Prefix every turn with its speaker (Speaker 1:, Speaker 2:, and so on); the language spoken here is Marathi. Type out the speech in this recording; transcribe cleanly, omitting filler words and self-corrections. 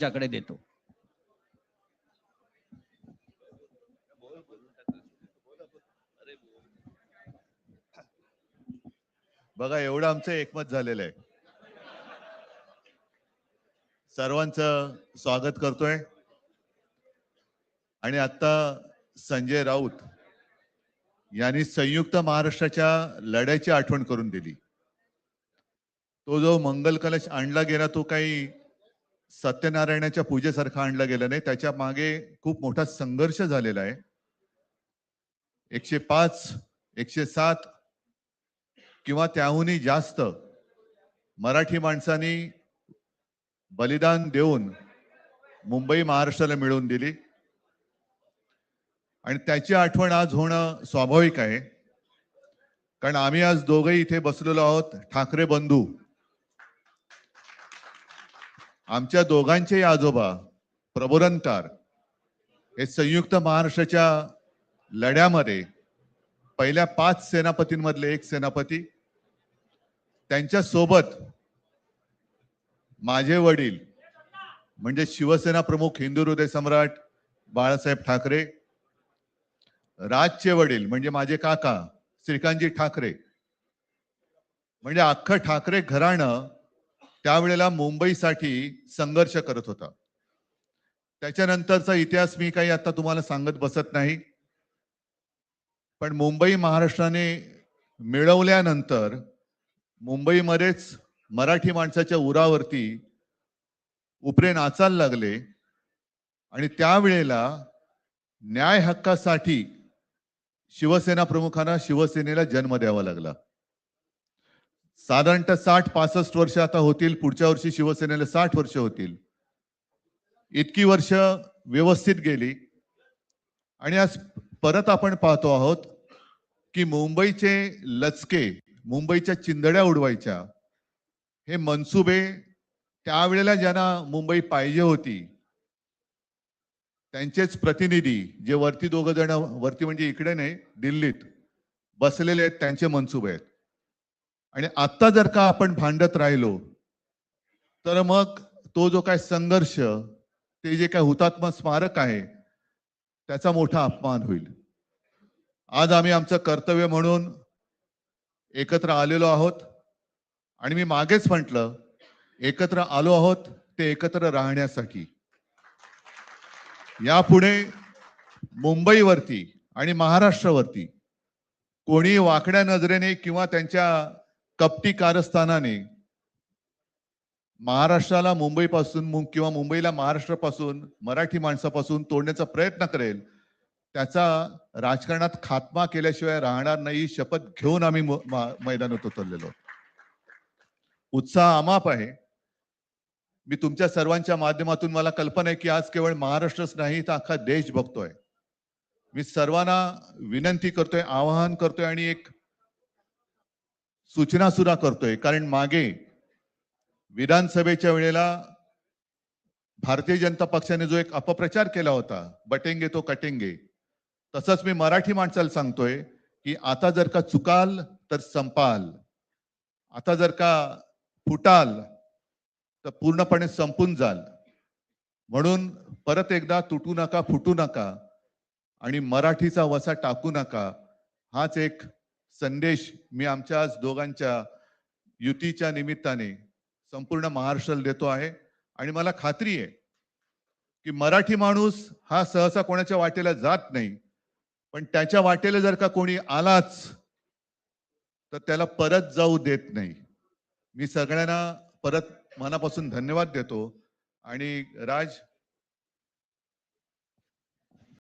Speaker 1: तुझ्याकडे देतो.
Speaker 2: बघा, एवढं आमचं एकमत झालेलं आहे. सर्वांचं स्वागत करतोय. आणि आता संजय राऊत यांनी संयुक्त महाराष्ट्राच्या लढ्याची आठवण करून दिली. तो जो मंगल कलश आणला गेला तो काही सत्यनारायणाच्या पूजेसारखा आणला गेला नाही. त्याच्या मागे खूप मोठा संघर्ष झालेला आहे. 105, 107 किंवा त्याहूनही जास्त मराठी माणसांनी बलिदान देऊन मुंबई महाराष्ट्राला मिळवून दिली. आणि त्याची आठवण आज होणं स्वाभाविक आहे. कारण आम्ही आज दोघेही इथे बसलेलो आहोत, ठाकरे बंधू. आमच्या दोघांचेही आजोबा प्रबोधनकार हे संयुक्त महाराष्ट्राच्या लढ्यामध्ये पहिल्या 5 सेनापतींमधले एक सेनापती. त्यांच्या सोबत माझे वडील म्हणजे शिवसेना प्रमुख हिंदू हृदय सम्राट बाळासाहेब ठाकरे, राजचे वडील म्हणजे माझे काका श्रीकांतजी ठाकरे, म्हणजे अख्खं ठाकरे घराणं त्यावेळेला मुंबईसाठी संघर्ष करत होता. त्याच्यानंतरचा इतिहास मी काही आता तुम्हाला सांगत बसत नाही. पण मुंबई महाराष्ट्राने मिळवल्यानंतर मुंबईमध्येच मराठी माणसाच्या उरावरती उपरे नाचायला लागले. आणि त्यावेळेला न्याय हक्कासाठी शिवसेना प्रमुखांना शिवसेनेला जन्म द्यावा लागला. साधारणतः 60-65 वर्ष आता होतील. पुढच्या वर्षी शिवसेनेला 60 वर्ष होतील. इतकी वर्ष व्यवस्थित गेली. आणि आज परत आपण पाहतो आहोत की मुंबईचे लचके, मुंबईच्या चिंधड्या उडवायच्या हे मनसुबे त्यावेळेला ज्यांना मुंबई पाहिजे होती त्यांचेच प्रतिनिधी, जे वरती दोघं जण, वरती म्हणजे इकडे नाही दिल्लीत बसलेले आहेत, त्यांचे मनसुबे आहेत. आणि आता जर का आपण भांडत राहिलो तर मग तो जो काय संघर्ष, ते जे काय हुतात्मा स्मारक आहे त्याचा मोठा अपमान होईल. आज आम्ही आमचं कर्तव्य म्हणून एकत्र आलेलो आहोत. आणि मी मागेच म्हटलं, एकत्र आलो आहोत ते एकत्र राहण्यासाठी. यापुढे मुंबईवरती आणि महाराष्ट्रावरती कोणी वाकड्या नजरेने किंवा त्यांच्या कपटी कारस्थानाने महाराष्ट्राला मुंबईपासून किंवा मुंबईला महाराष्ट्रापासून, मराठी माणसापासून तोडण्याचा प्रयत्न करेल, त्याचा राजकारणात खात्मा केल्याशिवाय राहणार नाही. शपथ घेऊन आम्ही मैदानात उतरलेलो. उत्साह अमाप आहे. मी तुमच्या सर्वांच्या माध्यमातून, मला कल्पना आहे की आज केवळ महाराष्ट्रच नाही तर अख्खा देश बघतोय. मी सर्वांना विनंती करतोय, आवाहन करतोय आणि एक सूचना सुद्धा करतोय. कारण मागे विधानसभेच्या वेळेला भारतीय जनता पक्षाने जो एक अपप्रचार केला होता, बटेंगे तो कटेंगे, तसंच मी मराठी माणसाला सांगतोय की आता जर का चुकाल तर संपाल, आता जर का फुटाल तर पूर्णपणे संपून जाल. म्हणून परत एकदा तुटू नका, फुटू नका आणि मराठीचा वसा टाकू नका, हाच एक संदेश मी आमच्या आज दोघांच्या युतीच्या निमित्ताने संपूर्ण महाराष्ट्राला देतो आहे. आणि मला खात्री आहे की मराठी माणूस हा सहसा कोणाच्या वाटेला जात नाही, पण त्याच्या वाटेला जर का कोणी आलाच तर त्याला परत जाऊ देत नाही. मी सगळ्यांना परत मनापासून धन्यवाद देतो. आणि राज,